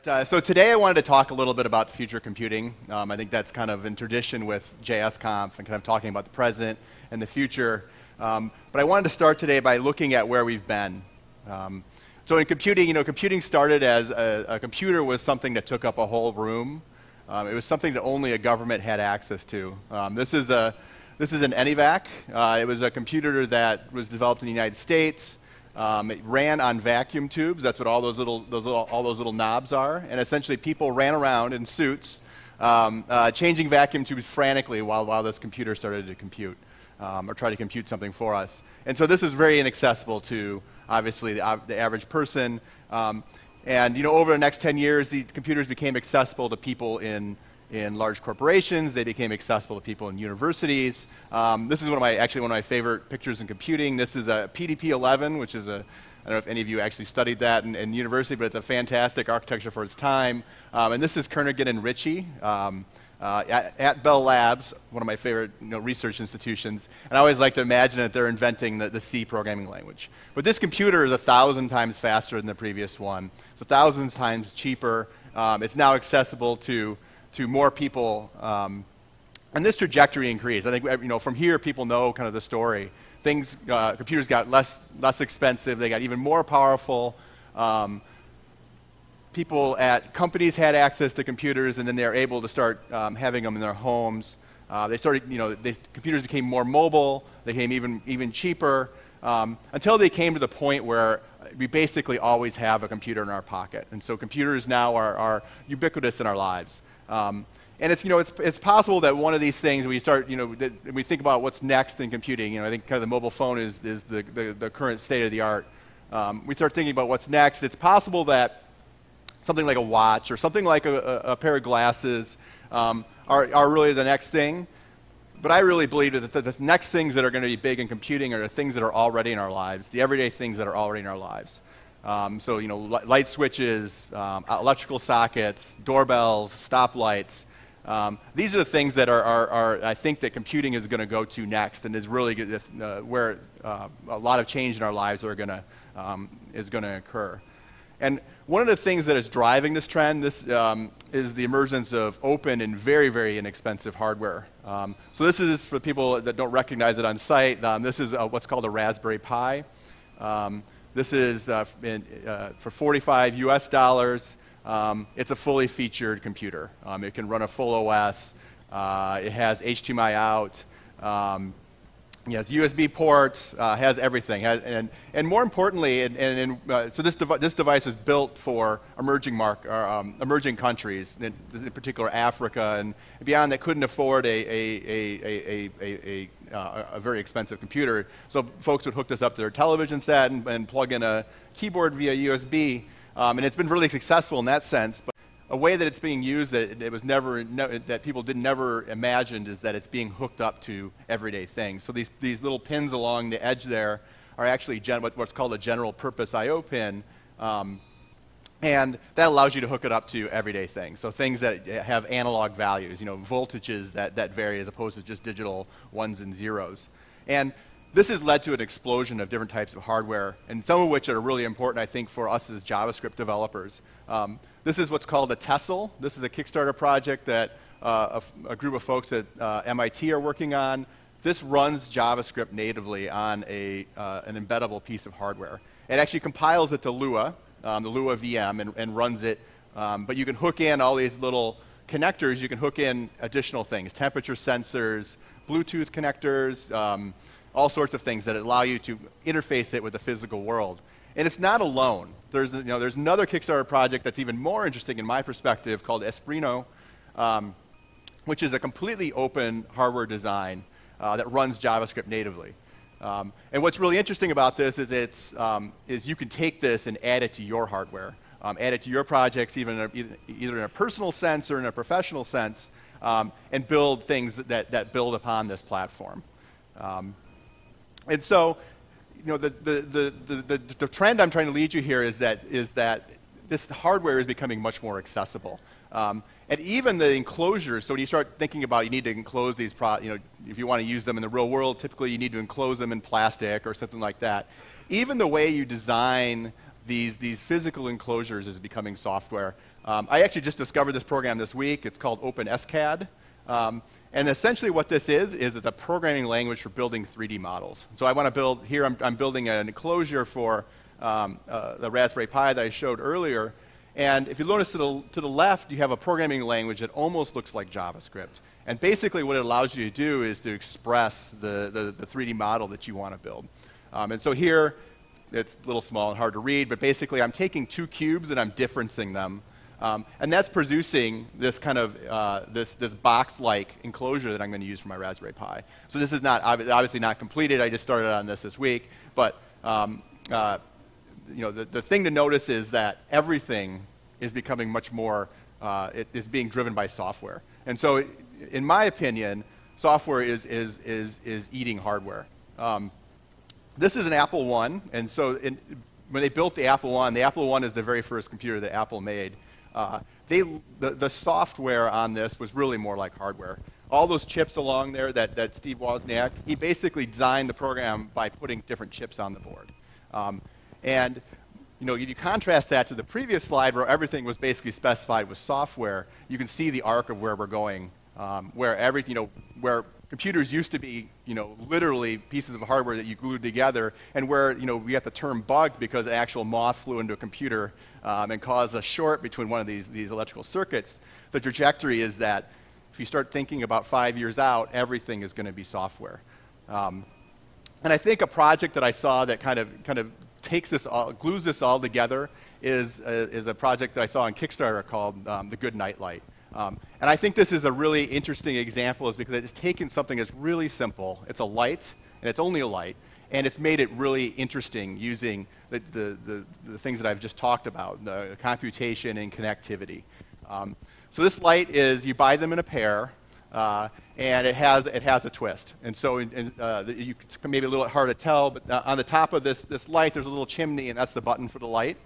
So today I wanted to talk a little bit about the future of computing. I think that's kind of in tradition with JSConf and kind of talking about the present and the future. But I wanted to start today by looking at where we've been. So in computing, computing started as a computer was something that took up a whole room. It was something that only a government had access to. This is an ENIVAC. It was a computer that was developed in the United States. It ran on vacuum tubes. That's what all those little knobs are. And essentially, people ran around in suits, changing vacuum tubes frantically while this computer started to compute or try to compute something for us. And so this is very inaccessible to obviously the average person. And over the next 10 years, these computers became accessible to people in large corporations. They became accessible to people in universities. This is one of my favorite pictures in computing. This is a PDP-11, which is I don't know if any of you actually studied that in university, but it's a fantastic architecture for its time. And this is Kernighan and Ritchie at Bell Labs, one of my favorite research institutions. And I always like to imagine that they're inventing the C programming language. But this computer is 1,000 times faster than the previous one. It's 1,000 times cheaper. It's now accessible to more people, and this trajectory increased. I think from here people know kind of the story. Computers got less expensive. They got even more powerful. People at companies had access to computers, and then they were able to start having them in their homes. Computers became more mobile. They became even cheaper until they came to the point where we basically always have a computer in our pocket, and so computers now are ubiquitous in our lives. And it's possible that one of these things we start, we think about what's next in computing. I think kind of the mobile phone is the current state of the art. We start thinking about what's next. It's possible that something like a watch or something like a pair of glasses are really the next thing. But I really believe that the next things that are going to be big in computing are the things that are already in our lives, the everyday things that are already in our lives. Light switches, electrical sockets, doorbells, stoplights. These are the things that are I think that computing is going to go to next, and is really where a lot of change in our lives is going to occur. And one of the things that is driving this trend is the emergence of open and very, very inexpensive hardware. So this is for people that don't recognize it on site. This is what's called a Raspberry Pi. This is for $45 US. It's a fully featured computer. It can run a full OS. It has HDMI out. It has USB ports. Has everything. And more importantly, so this device is built for emerging countries, in particular Africa and beyond, that couldn't afford a very expensive computer. So folks would hook this up to their television set and plug in a keyboard via USB. And it's been really successful in that sense. But a way that it's being used that people never imagined is that it's being hooked up to everyday things. So these little pins along the edge there are actually what's called a general purpose I/O pin. And that allows you to hook it up to everyday things. So things that have analog values, voltages that vary as opposed to just digital ones and zeros. And this has led to an explosion of different types of hardware, and some of which are really important, I think, for us as JavaScript developers. This is what's called a Tehsil. This is a Kickstarter project that a group of folks at MIT are working on. This runs JavaScript natively on an embeddable piece of hardware. It actually compiles it to Lua, the Lua VM, and runs it. But you can hook in all these little connectors. You can hook in additional things, temperature sensors, Bluetooth connectors, all sorts of things that allow you to interface it with the physical world. And it's not alone. There's another Kickstarter project that's even more interesting in my perspective called Esprino, which is a completely open hardware design that runs JavaScript natively. And what's really interesting about this is you can take this and add it to your hardware, add it to your projects, either in a personal sense or in a professional sense, and build things that build upon this platform. And so, the trend I'm trying to lead you here is that this hardware is becoming much more accessible. And even the enclosures, so when you start thinking about you need to enclose these, if you want to use them in the real world, typically you need to enclose them in plastic or something like that. Even the way you design these physical enclosures is becoming software. I actually just discovered this program this week. It's called OpenSCAD. And essentially what this is it's a programming language for building 3D models. So I want to build, here I'm building an enclosure for the Raspberry Pi that I showed earlier. And if you notice to the left, you have a programming language that almost looks like JavaScript. And basically what it allows you to do is to express the 3D model that you want to build. And so here, it's a little small and hard to read, but basically I'm taking two cubes and I'm differencing them. And that's producing this kind of this box-like enclosure that I'm going to use for my Raspberry Pi. So this is not obviously not completed. I just started on this week. But you know, the thing to notice is that everything is becoming much more. It is being driven by software. And so, in my opinion, software is eating hardware. This is an Apple I, and so when they built the Apple I is the very first computer that Apple made. The software on this was really more like hardware. All those chips along there that Steve Wozniak, he basically designed the program by putting different chips on the board. And you know, you contrast that to the previous slide where everything was basically specified with software. You can see the arc of where we're going, where computers used to be, you know, literally pieces of hardware that you glued together, and where, you know, we got the term bugged because an actual moth flew into a computer and caused a short between one of these electrical circuits. The trajectory is that if you start thinking about 5 years out, everything is going to be software. And I think a project that I saw that kind of takes this all, glues this all together is a project that I saw on Kickstarter called The Good Night Light. And I think this is a really interesting example is because it's taken something that's really simple. It's a light, and it's only a light, and it's made it really interesting using the things that I've just talked about, the computation and connectivity. So this light is, you buy them in a pair, and it has a twist. And so it's maybe a little hard to tell, but on the top of this light, there's a little chimney, and that's the button for the light.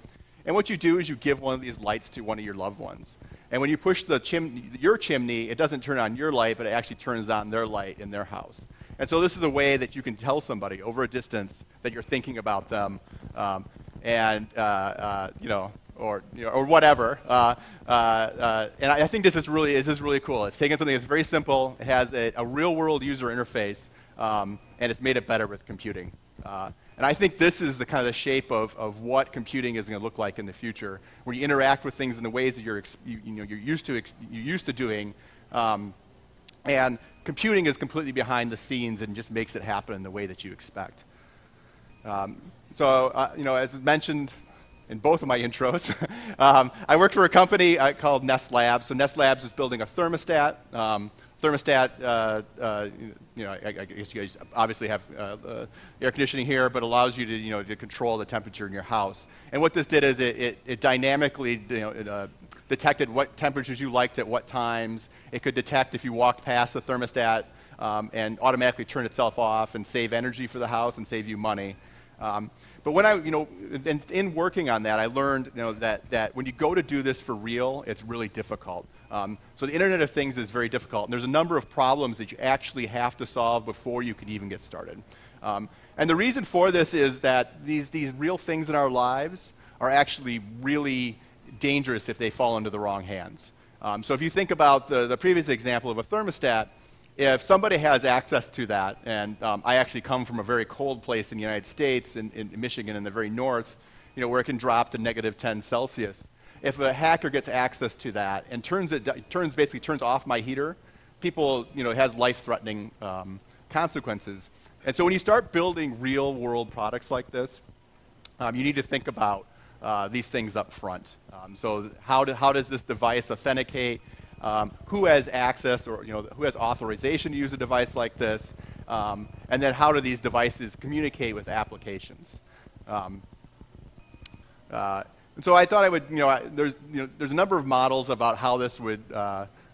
And what you do is you give one of these lights to one of your loved ones. And when you push your chimney, it doesn't turn on your light, but it actually turns on their light in their house. And so this is a way that you can tell somebody over a distance that you're thinking about them, or whatever. And I think this is really cool. It's taken something that's very simple. It has a real-world user interface, and it's made it better with computing. And I think this is the kind of shape of what computing is going to look like in the future, where you interact with things in the ways that you're used to doing, and computing is completely behind the scenes and just makes it happen in the way that you expect. As mentioned in both of my intros, I worked for a company called Nest Labs. So Nest Labs is building a thermostat. I guess you guys obviously have air conditioning here, but allows you to control the temperature in your house. And what this did is it dynamically detected what temperatures you liked at what times. It could detect if you walked past the thermostat and automatically turn itself off and save energy for the house and save you money. But when in working on that, I learned that when you go to do this for real, it's really difficult. So the Internet of Things is very difficult, and there's a number of problems that you actually have to solve before you can even get started. And the reason for this is that these real things in our lives are actually really dangerous if they fall into the wrong hands. So if you think about the previous example of a thermostat, if somebody has access to that, and I actually come from a very cold place in the United States, in Michigan in the very north, where it can drop to -10 Celsius. If a hacker gets access to that and basically turns off my heater, it has life-threatening consequences. And so when you start building real-world products like this, you need to think about these things up front. So how does this device authenticate? Who has access or who has authorization to use a device like this? And then how do these devices communicate with applications? And so I thought I would, there's a number of models about how this would,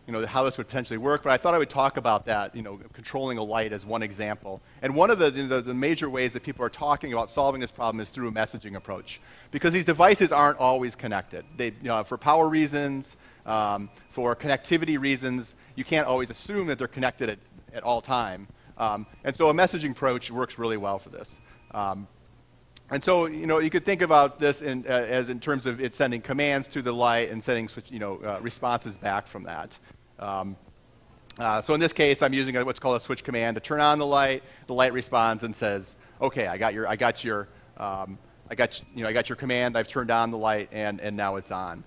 potentially work. But I thought I would talk about that, controlling a light as one example. And one of the major ways that people are talking about solving this problem is through a messaging approach, because these devices aren't always connected. They, for power reasons, for connectivity reasons, you can't always assume that they're connected at all time. And so a messaging approach works really well for this. And so, you could think about this as in terms of it sending commands to the light and sending responses back from that. So in this case, I'm using what's called a switch command to turn on the light. The light responds and says, "Okay, I got your command. I've turned on the light, and now it's on."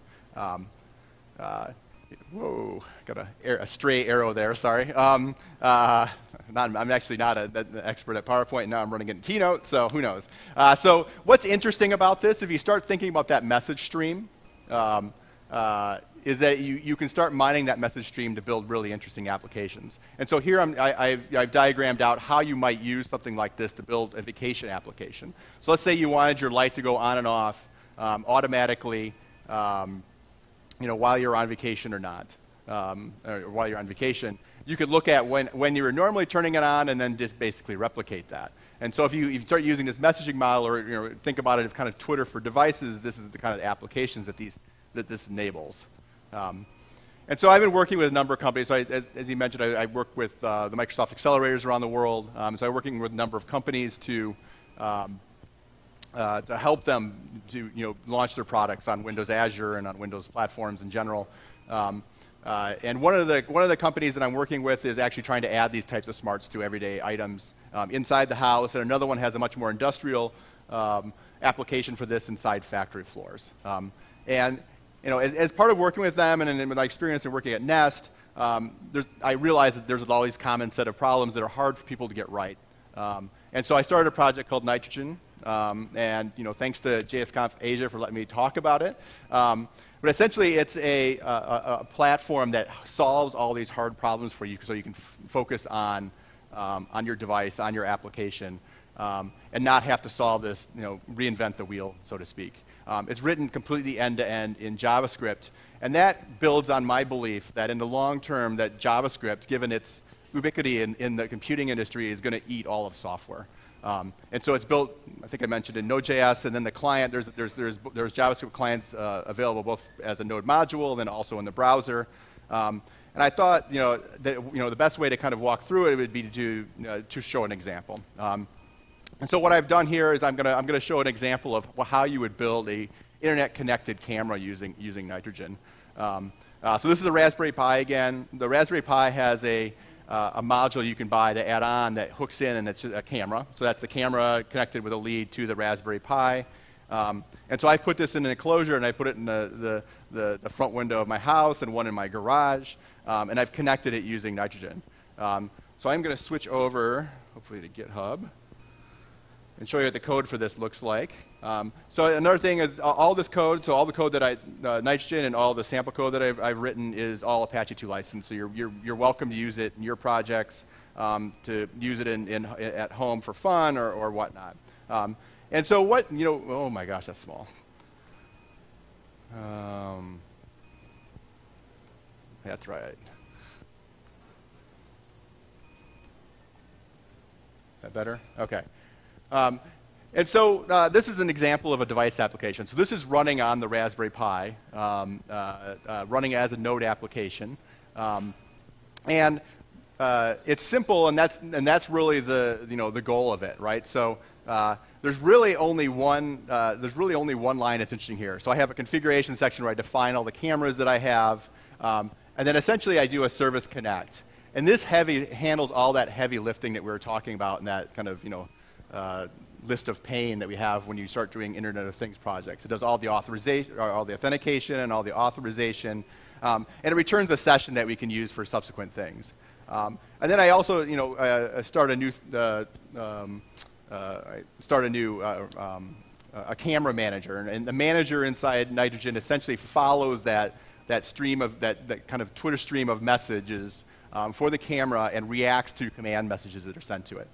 Whoa, got a stray arrow there. Sorry. I'm actually not an expert at PowerPoint. Now I'm running it in Keynote, so who knows? So what's interesting about this, if you start thinking about that message stream, is that you can start mining that message stream to build really interesting applications. And so here I've diagrammed out how you might use something like this to build a vacation application. So let's say you wanted your light to go on and off automatically, while you're on vacation or not, or while you're on vacation. You could look at when you were normally turning it on and then just basically replicate that. And so if you start using this messaging model, or think about it as kind of Twitter for devices, this is the kind of applications that this enables. And so I've been working with a number of companies. So as you mentioned, I work with the Microsoft Accelerators around the world. So I'm working with a number of companies to help them to launch their products on Windows Azure and on Windows platforms in general. And one of the companies that I'm working with is actually trying to add these types of smarts to everyday items inside the house, and another one has a much more industrial application for this inside factory floors. And as part of working with them, and in my experience in working at Nest, I realized that there's always a common set of problems that are hard for people to get right. And so I started a project called Nitrogen, and thanks to JSConf.Asia for letting me talk about it. But essentially, it's a platform that solves all these hard problems for you, so you can focus on your device, on your application, and not have to solve this, reinvent the wheel, so to speak. It's written completely end-to-end in JavaScript, and that builds on my belief that in the long term, that JavaScript, given its ubiquity in the computing industry, is going to eat all of software. And so it's built, I think I mentioned, in Node.js, and then the client, there's JavaScript clients available both as a Node module and then also in the browser. And I thought, that the best way to kind of walk through it would be to show an example. And so what I've done here is I'm gonna show an example of how you would build a internet-connected camera using Nitrogen. So this is a Raspberry Pi again. The Raspberry Pi has a module you can buy to add on that hooks in, and it's a camera. So that's the camera connected with a lead to the Raspberry Pi. And so I've put this in an enclosure, and I put it in the front window of my house and one in my garage, and I've connected it using Nitrogen. So I'm going to switch over, hopefully to GitHub, and show you what the code for this looks like. So another thing is all this code, so all the code that Nitrogen and all the sample code that I've written is all Apache 2 licensed. So you're welcome to use it in your projects, to use it at home for fun or whatnot. And so oh my gosh, that's small. That's right. That better? Okay. And so this is an example of a device application. So this is running on the Raspberry Pi, running as a Node application, and it's simple, and that's really the goal of it, right? So there's really only one line that's interesting here. So I have a configuration section where I define all the cameras that I have, and then essentially I do a service connect, and this handles all that heavy lifting that we were talking about in that kind of list of pain that we have when you start doing Internet of Things projects. It does all the authorization, or all the authentication, and all the authorization, and it returns a session that we can use for subsequent things. And then I also, start a new camera manager, and the manager inside Nitrogen essentially follows that stream of that kind of Twitter stream of messages for the camera and reacts to command messages that are sent to it.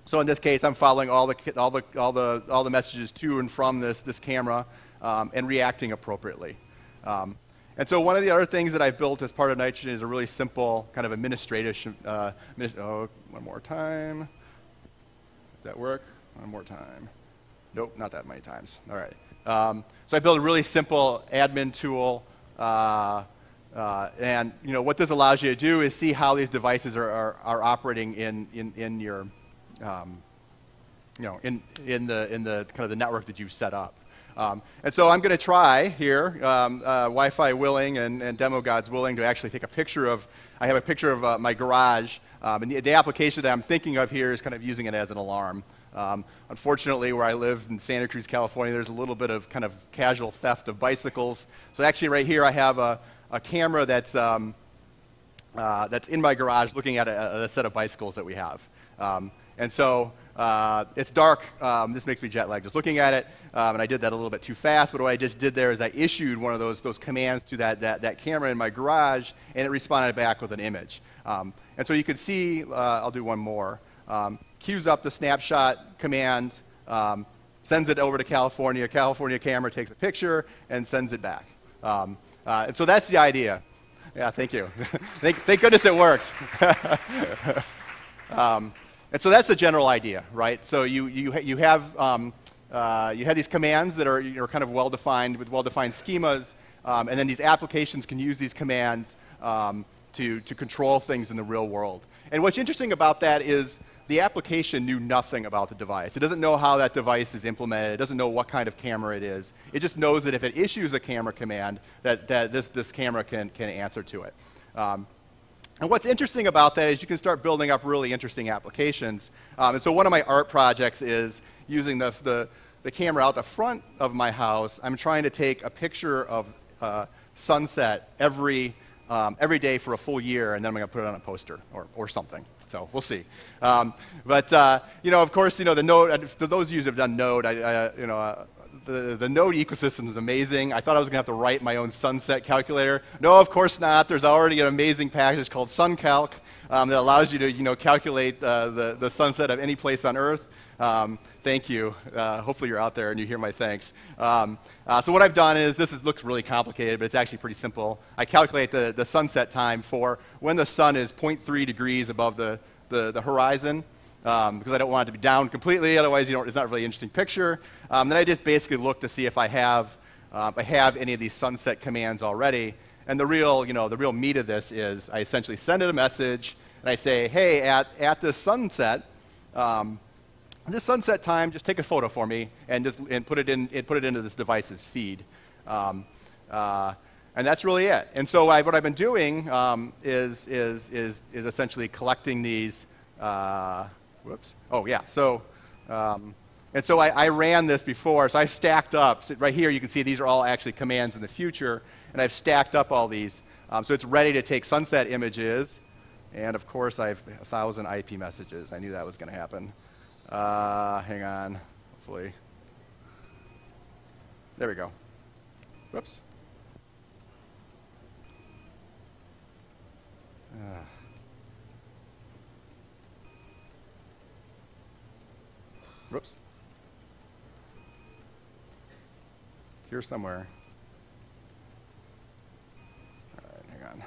So in this case, I'm following all the messages to and from this camera and reacting appropriately. And so one of the other things that I've built as part of Nitrogen is a really simple kind of administrative. One more time. Does that work? One more time. Nope, not that many times. All right. So I built a really simple admin tool. And what this allows you to do is see how these devices are operating in your in the kind of the network that you've set up. And so I'm going to try here, Wi-Fi willing and demo gods willing, to actually take a picture of. I have a picture of my garage, and the application that I'm thinking of here is kind of using it as an alarm. Unfortunately, where I live in Santa Cruz, California, there's a little bit of kind of casual theft of bicycles. So actually, right here, I have a camera that's in my garage, looking at a set of bicycles that we have. And so it's dark. This makes me jet lagged just looking at it, and I did that a little bit too fast. But what I just did there is I issued one of those commands to that camera in my garage, and it responded back with an image. And so you can see, I'll do one more. Queues up the snapshot command, sends it over to California. California camera takes a picture and sends it back. And so that's the idea. Yeah, thank you. thank goodness it worked. And so that's the general idea, right? So you have these commands that are kind of well-defined with well-defined schemas, and then these applications can use these commands to control things in the real world. And what's interesting about that is the application knew nothing about the device. It doesn't know how that device is implemented. It doesn't know what kind of camera it is. It just knows that if it issues a camera command, that this camera can answer to it. And what's interesting about that is you can start building up really interesting applications. And so one of my art projects is using the camera out the front of my house. I'm trying to take a picture of sunset every day for a full year, and then I'm going to put it on a poster or something. So we'll see. But of course, the Node. For those of you who have done Node, the Node ecosystem is amazing. I thought I was going to have to write my own sunset calculator. No, of course not. There's already an amazing package called SunCalc that allows you to calculate the sunset of any place on Earth. Thank you. Hopefully you're out there and you hear my thanks. So what I've done is, looks really complicated, but it's actually pretty simple. I calculate the sunset time for when the sun is 0.3 degrees above the horizon, because I don't want it to be down completely. Otherwise, it's not a really interesting picture. Then I just basically look to see if I have any of these sunset commands already. And the real meat of this is I essentially send it a message and I say, hey, at this sunset time, just take a photo for me and put it into this device's feed. And that's really it. And so what I've been doing is essentially collecting these. Whoops. Oh yeah. So and so I ran this before. So I stacked up. So right here you can see these are all actually commands in the future, and I've stacked up all these. So it's ready to take sunset images, and of course I have 1,000 IP messages. I knew that was going to happen. Hang on. Hopefully. There we go. Whoops. Whoops. Here somewhere. All right, hang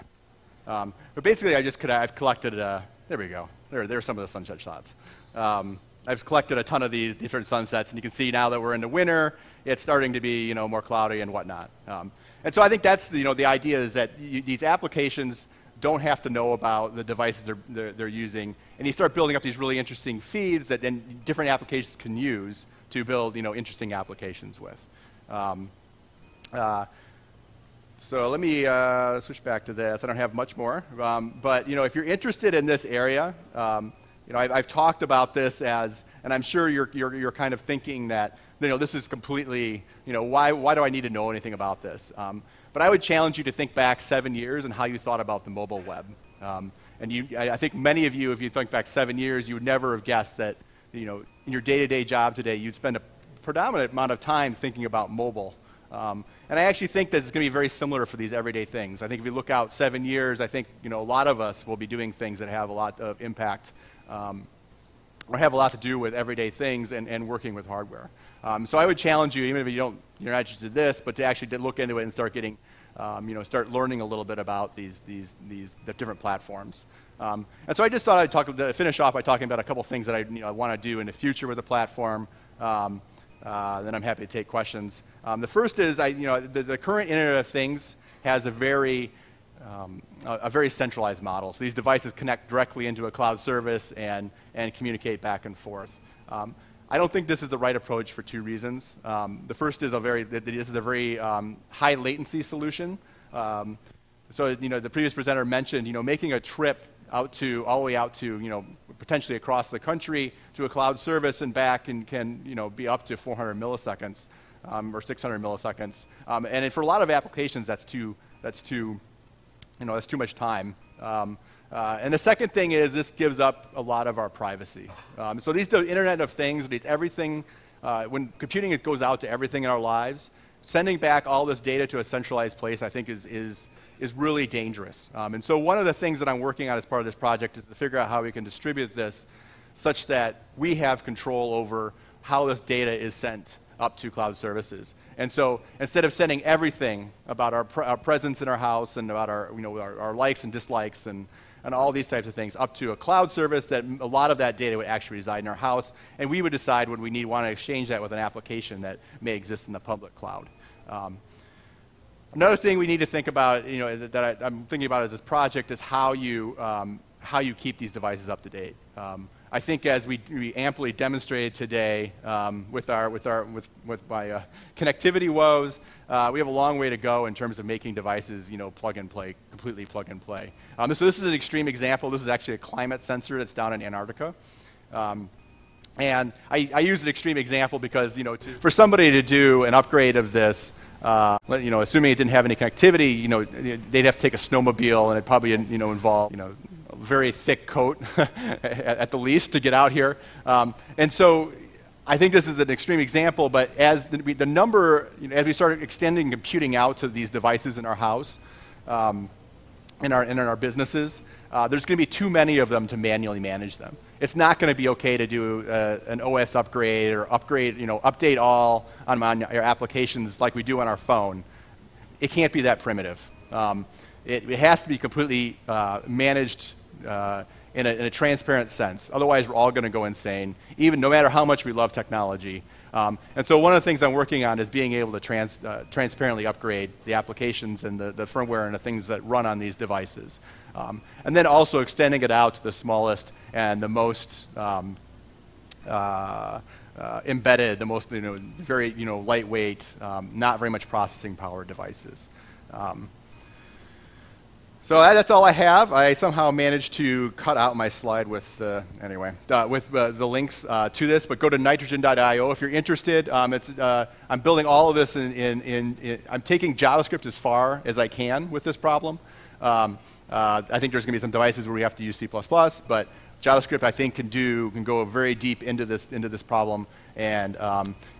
on. But basically, I've collected. There we go. There's some of the sunset shots. I've collected a ton of these different sunsets, and you can see now that we're in the winter, it's starting to be more cloudy and whatnot. And so I think that's the idea is that these applications don't have to know about the devices they're using, and you start building up these really interesting feeds that then different applications can use to build interesting applications with. So let me switch back to this. I don't have much more, but if you're interested in this area, I've talked about this as, and I'm sure you're kind of thinking that this is completely why do I need to know anything about this? But I would challenge you to think back 7 years and how you thought about the mobile web. And I think many of you, if you think back 7 years, you would never have guessed that in your day-to-day job today, you'd spend a predominant amount of time thinking about mobile. And I actually think that it's going to be very similar for these everyday things. I think if you look out 7 years, I think a lot of us will be doing things that have a lot of impact or have a lot to do with everyday things and working with hardware. So I would challenge you, even if you're not interested in this, but to actually look into it and start getting, start learning a little bit about the different platforms. And so I just thought I'd finish off by talking about a couple things that I want to do in the future with the platform. Then I'm happy to take questions. The first is the current Internet of Things has a very centralized model. So these devices connect directly into a cloud service and communicate back and forth. I don't think this is the right approach for two reasons. The first is this is a very high latency solution. So the previous presenter mentioned making a trip all the way out to potentially across the country to a cloud service and back and can be up to 400 milliseconds or 600 milliseconds. And for a lot of applications, that's too much time. And the second thing is this gives up a lot of our privacy. So the Internet of Things, everything, when computing goes out to everything in our lives, sending back all this data to a centralized place, I think is really dangerous. And so one of the things that I'm working on as part of this project is to figure out how we can distribute this such that we have control over how this data is sent up to cloud services. And so instead of sending everything about our presence in our house and about our likes and dislikes and all these types of things up to a cloud service, that a lot of that data would actually reside in our house, and we would decide when we want to exchange that with an application that may exist in the public cloud. Another thing we need to think about, that I'm thinking about as this project, is how you keep these devices up to date. I think as we amply demonstrated today with my connectivity woes, we have a long way to go in terms of making devices, plug and play, completely plug and play. So this is an extreme example. This is actually a climate sensor that's down in Antarctica. And I use an extreme example because, for somebody to do an upgrade of this, assuming it didn't have any connectivity, they'd have to take a snowmobile, and it'd probably, involve, a very thick coat at the least to get out here. And so I think this is an extreme example, but as the number, as we start extending computing out to these devices in our house, in our businesses, there's going to be too many of them to manually manage them. It's not going to be okay to do an OS upgrade or update all on your applications like we do on our phone. It can't be that primitive. It has to be completely managed in a transparent sense. Otherwise, we're all going to go insane, even no matter how much we love technology. And so one of the things I'm working on is being able to transparently upgrade the applications and the firmware and the things that run on these devices. And then also extending it out to the smallest and the most embedded, the most very lightweight, not very much processing power devices. So that's all I have. I somehow managed to cut out my slide with the links to this, but go to nitrogen.io if you're interested. I'm building all of this I'm taking JavaScript as far as I can with this problem. I think there's going to be some devices where we have to use C++, but JavaScript I think can go very deep into this problem. And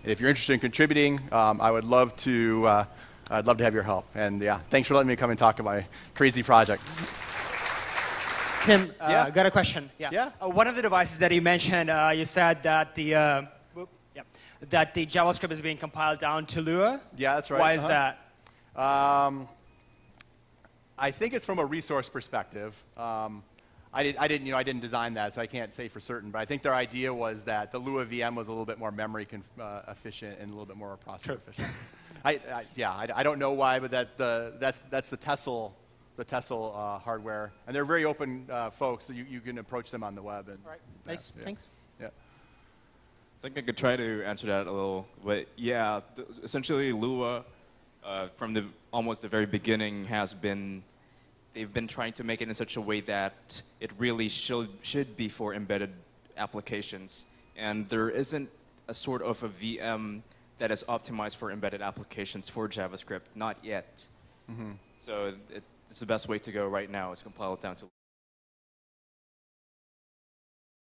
if you're interested in contributing, I'd love to have your help. And yeah, thanks for letting me come and talk about my crazy project. Tim, got a question. Yeah. One of the devices that you mentioned, you said that the JavaScript is being compiled down to Lua. Yeah, that's right. Why is that? I think it's from a resource perspective. I didn't design that, so I can't say for certain. But I think their idea was that the Lua VM was a little bit more memory efficient and a little bit more processor efficient. I don't know why, but that's the Tehsil hardware, and they're very open folks, so you can approach them on the web. And, right. Nice. Thanks. Yeah. I think I could try to answer that a little, but yeah, essentially Lua, from almost the very beginning, they've been trying to make it in such a way that it really should be for embedded applications, and there isn't a sort of a VM that is optimized for embedded applications for JavaScript, not yet. Mm-hmm. So it's the best way to go right now is compile it down to